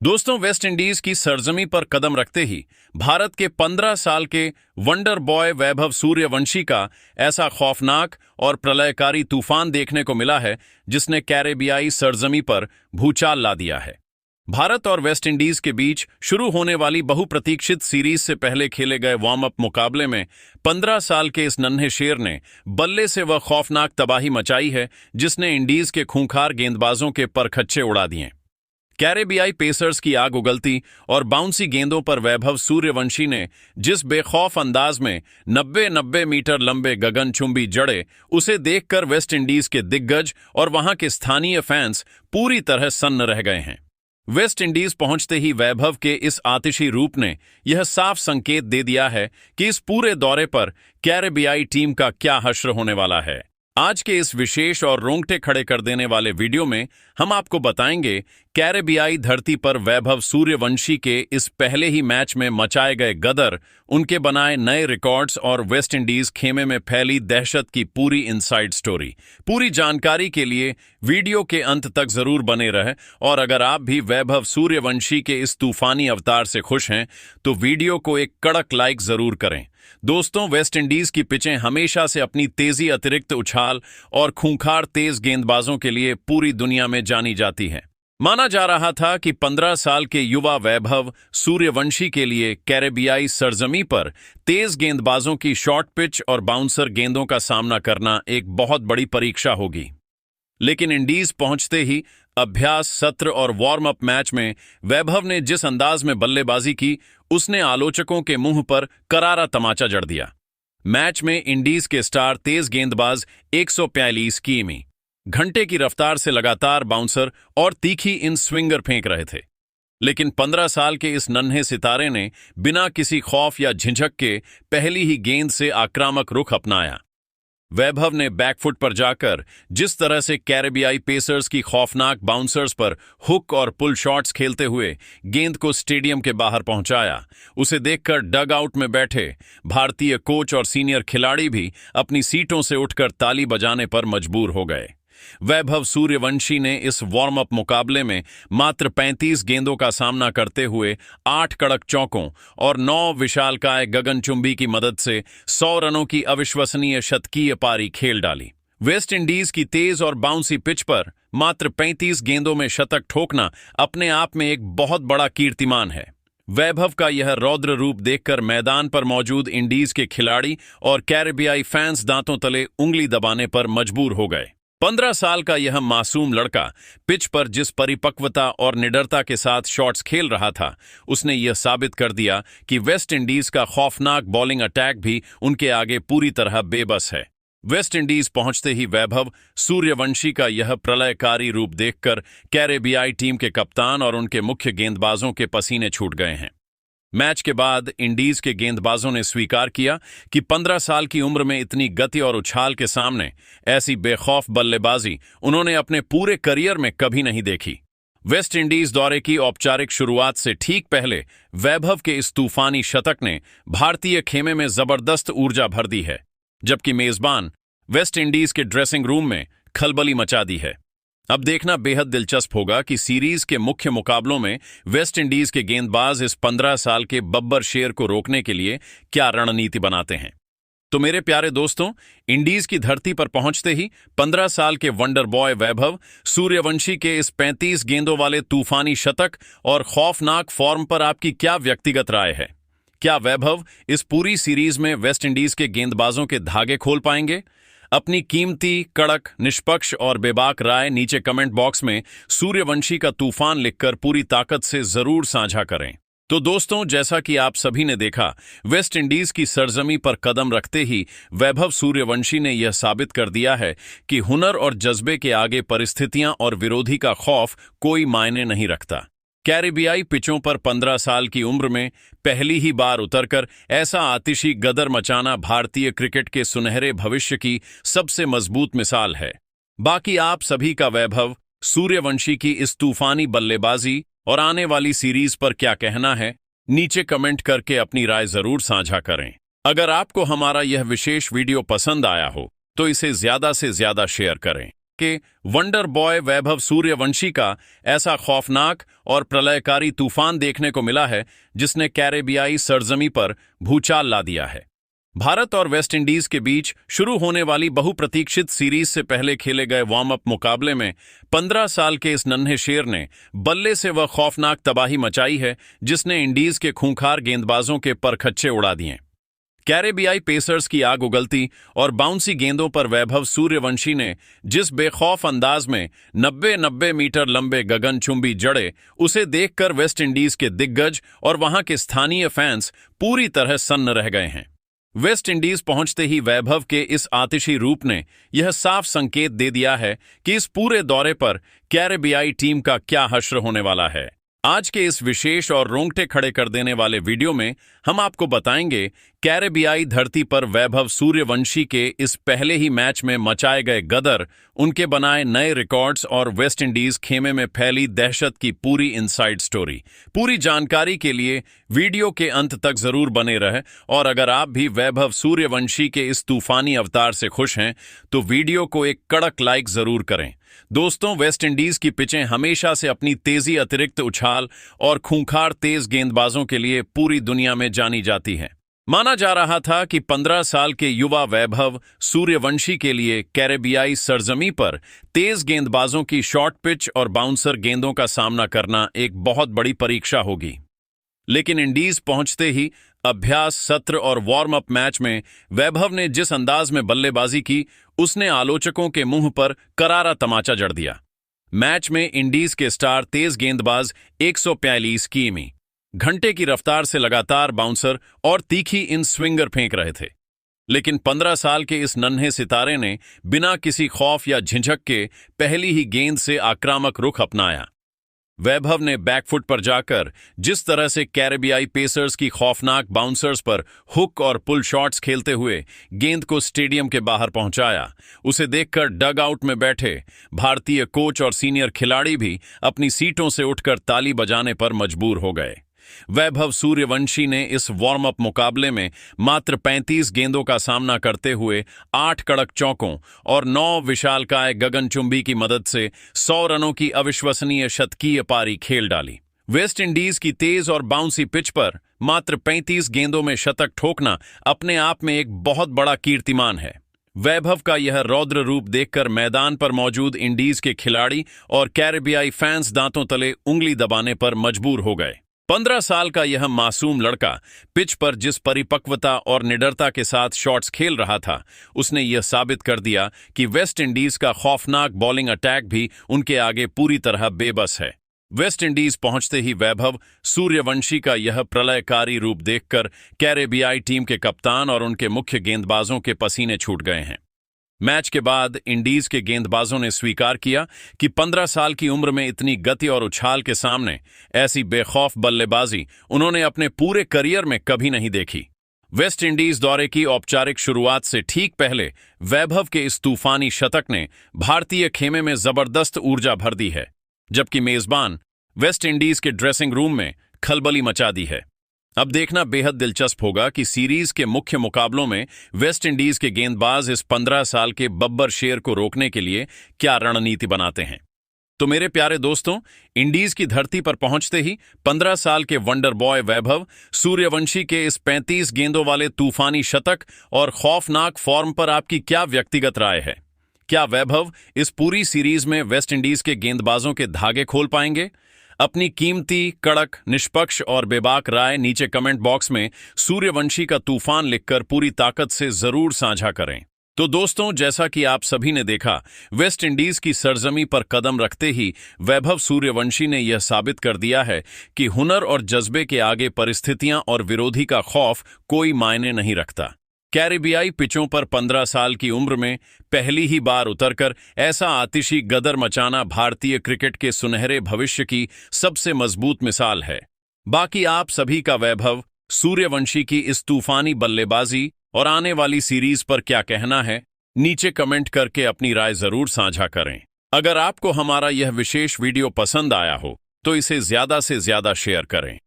दोस्तों, West Indies की सरजमी पर कदम रखते ही भारत के 15 साल के वंडर बॉय वैभव सूर्यवंशी का ऐसा खौफनाक और प्रलयकारी तूफान देखने को मिला है जिसने कैरेबियाई सरजमी पर भूचाल ला दिया है। भारत और वेस्ट इंडीज के बीच शुरू होने वाली बहुप्रतीक्षित सीरीज से पहले खेले गए वार्म अप मुकाबले में 15 साल के इस नन्हे शेर ने बल्ले से वह खौफनाक तबाही मचाई है जिसने इंडीज के खूंखार गेंदबाजों के परखच्चे उड़ा दिए। कैरेबियाई पेसर्स की आग उगलती और बाउंसी गेंदों पर वैभव सूर्यवंशी ने जिस बेखौफ अंदाज में 90-90 मीटर लंबे गगनचुंबी जड़े, उसे देखकर वेस्ट इंडीज के दिग्गज और वहां के स्थानीय फैंस पूरी तरह सन्न रह गए हैं। वेस्ट इंडीज पहुंचते ही वैभव के इस आतिशी रूप ने यह साफ संकेत दे दिया है कि इस पूरे दौरे पर कैरेबियाई टीम का क्या हश्र होने वाला है। आज के इस विशेष और रोंगटे खड़े कर देने वाले वीडियो में हम आपको बताएंगे कैरेबियाई धरती पर वैभव सूर्यवंशी के इस पहले ही मैच में मचाए गए गदर, उनके बनाए नए रिकॉर्ड्स और वेस्ट इंडीज खेमे में फैली दहशत की पूरी इनसाइड स्टोरी। पूरी जानकारी के लिए वीडियो के अंत तक जरूर बने रहें और अगर आप भी वैभव सूर्यवंशी के इस तूफानी अवतार से खुश हैं तो वीडियो को एक कड़क लाइक जरूर करें। दोस्तों, वेस्ट इंडीज की पिचें हमेशा से अपनी तेजी, अतिरिक्त उछाल और खूंखार तेज गेंदबाजों के लिए पूरी दुनिया में जानी जाती हैं। माना जा रहा था कि 15 साल के युवा वैभव सूर्यवंशी के लिए कैरेबियाई सरजमी पर तेज गेंदबाजों की शॉर्ट पिच और बाउंसर गेंदों का सामना करना एक बहुत बड़ी परीक्षा होगी। लेकिन इंडीज पहुंचते ही अभ्यास सत्र और वार्म अप मैच में वैभव ने जिस अंदाज में बल्लेबाजी की, उसने आलोचकों के मुंह पर करारा तमाचा जड़ दिया। मैच में इंडीज के स्टार तेज गेंदबाज 142 किमी घंटे की रफ्तार से लगातार बाउंसर और तीखी इन स्विंगर फेंक रहे थे। लेकिन 15 साल के इस नन्हे सितारे ने बिना किसी खौफ या झिझक के पहली ही गेंद से आक्रामक रुख अपनाया। वैभव ने बैकफुट पर जाकर जिस तरह से कैरेबियाई पेसर्स की खौफनाक बाउंसर्स पर हुक और पुल शॉट्स खेलते हुए गेंद को स्टेडियम के बाहर पहुंचाया, उसे देखकर डग आउट में बैठे भारतीय कोच और सीनियर खिलाड़ी भी अपनी सीटों से उठकर ताली बजाने पर मजबूर हो गए। वैभव सूर्यवंशी ने इस वार्म अप मुकाबले में मात्र 35 गेंदों का सामना करते हुए 8 कड़क चौकों और 9 विशालकाय गगनचुंबी की मदद से 100 रनों की अविश्वसनीय शतकीय पारी खेल डाली। वेस्ट इंडीज की तेज और बाउंसी पिच पर मात्र 35 गेंदों में शतक ठोकना अपने आप में एक बहुत बड़ा कीर्तिमान है। वैभव का यह रौद्र रूप देखकर मैदान पर मौजूद इंडीज के खिलाड़ी और कैरेबियाई फैंस दांतों तले उंगली दबाने पर मजबूर हो गए। 15 साल का यह मासूम लड़का पिच पर जिस परिपक्वता और निडरता के साथ शॉट्स खेल रहा था, उसने यह साबित कर दिया कि वेस्ट इंडीज का खौफनाक बॉलिंग अटैक भी उनके आगे पूरी तरह बेबस है। वेस्ट इंडीज पहुंचते ही वैभव सूर्यवंशी का यह प्रलयकारी रूप देखकर कैरेबियाई टीम के कप्तान और उनके मुख्य गेंदबाजों के पसीने छूट गए हैं। मैच के बाद इंडीज के गेंदबाजों ने स्वीकार किया कि 15 साल की उम्र में इतनी गति और उछाल के सामने ऐसी बेखौफ बल्लेबाजी उन्होंने अपने पूरे करियर में कभी नहीं देखी। वेस्ट इंडीज दौरे की औपचारिक शुरुआत से ठीक पहले वैभव के इस तूफानी शतक ने भारतीय खेमे में जबरदस्त ऊर्जा भर दी है, जबकि मेजबान वेस्ट इंडीज के ड्रेसिंग रूम में खलबली मचा दी है। अब देखना बेहद दिलचस्प होगा कि सीरीज के मुख्य मुकाबलों में वेस्ट इंडीज के गेंदबाज इस 15 साल के बब्बर शेर को रोकने के लिए क्या रणनीति बनाते हैं। तो मेरे प्यारे दोस्तों, इंडीज की धरती पर पहुंचते ही 15 साल के वंडर बॉय वैभव सूर्यवंशी के इस 35 गेंदों वाले तूफानी शतक और खौफनाक फॉर्म पर आपकी क्या व्यक्तिगत राय है? क्या वैभव इस पूरी सीरीज में वेस्ट इंडीज के गेंदबाजों के धागे खोल पाएंगे? अपनी कीमती, कड़क, निष्पक्ष और बेबाक राय नीचे कमेंट बॉक्स में सूर्यवंशी का तूफान लिखकर पूरी ताकत से जरूर साझा करें। तो दोस्तों, जैसा कि आप सभी ने देखा, वेस्ट इंडीज की सरजमी पर कदम रखते ही वैभव सूर्यवंशी ने यह साबित कर दिया है कि हुनर और जज्बे के आगे परिस्थितियां और विरोधी का खौफ कोई मायने नहीं रखता। कैरेबियाई पिचों पर 15 साल की उम्र में पहली ही बार उतरकर ऐसा आतिशी गदर मचाना भारतीय क्रिकेट के सुनहरे भविष्य की सबसे मजबूत मिसाल है। बाकी आप सभी का वैभव सूर्यवंशी की इस तूफानी बल्लेबाजी और आने वाली सीरीज पर क्या कहना है, नीचे कमेंट करके अपनी राय जरूर साझा करें। अगर आपको हमारा यह विशेष वीडियो पसंद आया हो तो इसे ज्यादा से ज्यादा शेयर करें के वंडर बॉय वैभव सूर्यवंशी का ऐसा खौफनाक और प्रलयकारी तूफान देखने को मिला है जिसने कैरेबियाई सरजमी पर भूचाल ला दिया है। भारत और वेस्ट इंडीज के बीच शुरू होने वाली बहुप्रतीक्षित सीरीज से पहले खेले गए वार्म अप मुकाबले में 15 साल के इस नन्हे शेर ने बल्ले से वह खौफनाक तबाही मचाई है जिसने इंडीज के खूंखार गेंदबाजों के परखच्चे उड़ा दिए। कैरेबियाई पेसर्स की आग उगलती और बाउंसी गेंदों पर वैभव सूर्यवंशी ने जिस बेखौफ अंदाज में 90 मीटर लंबे गगनचुंबी जड़े, उसे देखकर वेस्ट इंडीज के दिग्गज और वहां के स्थानीय फैंस पूरी तरह सन्न रह गए हैं। वेस्ट इंडीज पहुंचते ही वैभव के इस आतिशी रूप ने यह साफ संकेत दे दिया है कि इस पूरे दौरे पर कैरेबियाई टीम का क्या हश्र होने वाला है। आज के इस विशेष और रोंगटे खड़े कर देने वाले वीडियो में हम आपको बताएंगे कैरेबियाई धरती पर वैभव सूर्यवंशी के इस पहले ही मैच में मचाए गए गदर, उनके बनाए नए रिकॉर्ड्स और वेस्ट इंडीज खेमे में फैली दहशत की पूरी इनसाइड स्टोरी। पूरी जानकारी के लिए वीडियो के अंत तक जरूर बने रहे और अगर आप भी वैभव सूर्यवंशी के इस तूफानी अवतार से खुश हैं तो वीडियो को एक कड़क लाइक जरूर करें। दोस्तों, वेस्ट इंडीज की पिचें हमेशा से अपनी तेजी, अतिरिक्त उछाल और खूंखार तेज गेंदबाजों के लिए पूरी दुनिया में जानी जाती हैं। माना जा रहा था कि 15 साल के युवा वैभव सूर्यवंशी के लिए कैरेबियाई सरजमी पर तेज गेंदबाजों की शॉर्ट पिच और बाउंसर गेंदों का सामना करना एक बहुत बड़ी परीक्षा होगी। लेकिन इंडीज पहुंचते ही अभ्यास सत्र और वार्म अप मैच में वैभव ने जिस अंदाज में बल्लेबाजी की, उसने आलोचकों के मुंह पर करारा तमाचा जड़ दिया। मैच में इंडीज के स्टार तेज गेंदबाज 142 किमी घंटे की रफ्तार से लगातार बाउंसर और तीखी इन स्विंगर फेंक रहे थे। लेकिन 15 साल के इस नन्हे सितारे ने बिना किसी खौफ या झिझक के पहली ही गेंद से आक्रामक रुख अपनाया। वैभव ने बैकफुट पर जाकर जिस तरह से कैरेबियाई पेसर्स की खौफनाक बाउंसर्स पर हुक और पुल शॉट्स खेलते हुए गेंद को स्टेडियम के बाहर पहुंचाया, उसे देखकर डग आउट में बैठे भारतीय कोच और सीनियर खिलाड़ी भी अपनी सीटों से उठकर ताली बजाने पर मजबूर हो गए। वैभव सूर्यवंशी ने इस वार्म अप मुकाबले में मात्र 35 गेंदों का सामना करते हुए 8 कड़क चौकों और 9 विशालकाय गगनचुंबी की मदद से 100 रनों की अविश्वसनीय शतकीय पारी खेल डाली। वेस्ट इंडीज की तेज और बाउंसी पिच पर मात्र 35 गेंदों में शतक ठोकना अपने आप में एक बहुत बड़ा कीर्तिमान है। वैभव का यह रौद्र रूप देखकर मैदान पर मौजूद इंडीज के खिलाड़ी और कैरेबियाई फैंस दांतों तले उंगली दबाने पर मजबूर हो गए। 15 साल का यह मासूम लड़का पिच पर जिस परिपक्वता और निडरता के साथ शॉट्स खेल रहा था, उसने यह साबित कर दिया कि वेस्ट इंडीज का खौफनाक बॉलिंग अटैक भी उनके आगे पूरी तरह बेबस है। वेस्ट इंडीज पहुंचते ही वैभव सूर्यवंशी का यह प्रलयकारी रूप देखकर कैरेबियाई टीम के कप्तान और उनके मुख्य गेंदबाजों के पसीने छूट गए हैं। मैच के बाद इंडीज के गेंदबाजों ने स्वीकार किया कि 15 साल की उम्र में इतनी गति और उछाल के सामने ऐसी बेखौफ बल्लेबाजी उन्होंने अपने पूरे करियर में कभी नहीं देखी। वेस्ट इंडीज दौरे की औपचारिक शुरुआत से ठीक पहले वैभव के इस तूफानी शतक ने भारतीय खेमे में जबरदस्त ऊर्जा भर दी है, जबकि मेजबान वेस्ट इंडीज के ड्रेसिंग रूम में खलबली मचा दी है। अब देखना बेहद दिलचस्प होगा कि सीरीज के मुख्य मुकाबलों में वेस्ट इंडीज के गेंदबाज इस 15 साल के बब्बर शेर को रोकने के लिए क्या रणनीति बनाते हैं। तो मेरे प्यारे दोस्तों, इंडीज की धरती पर पहुंचते ही 15 साल के वंडर बॉय वैभव सूर्यवंशी के इस 35 गेंदों वाले तूफानी शतक और खौफनाक फॉर्म पर आपकी क्या व्यक्तिगत राय है? क्या वैभव इस पूरी सीरीज में वेस्ट इंडीज के गेंदबाजों के धागे खोल पाएंगे? अपनी कीमती, कड़क, निष्पक्ष और बेबाक राय नीचे कमेंट बॉक्स में सूर्यवंशी का तूफान लिखकर पूरी ताकत से जरूर साझा करें। तो दोस्तों, जैसा कि आप सभी ने देखा, वेस्ट इंडीज की सरजमी पर कदम रखते ही वैभव सूर्यवंशी ने यह साबित कर दिया है कि हुनर और जज्बे के आगे परिस्थितियां और विरोधी का खौफ कोई मायने नहीं रखता। कैरेबियाई पिचों पर 15 साल की उम्र में पहली ही बार उतरकर ऐसा आतिशी गदर मचाना भारतीय क्रिकेट के सुनहरे भविष्य की सबसे मजबूत मिसाल है। बाकी आप सभी का वैभव सूर्यवंशी की इस तूफानी बल्लेबाजी और आने वाली सीरीज पर क्या कहना है, नीचे कमेंट करके अपनी राय जरूर साझा करें। अगर आपको हमारा यह विशेष वीडियो पसंद आया हो तो इसे ज्यादा से ज्यादा शेयर करें।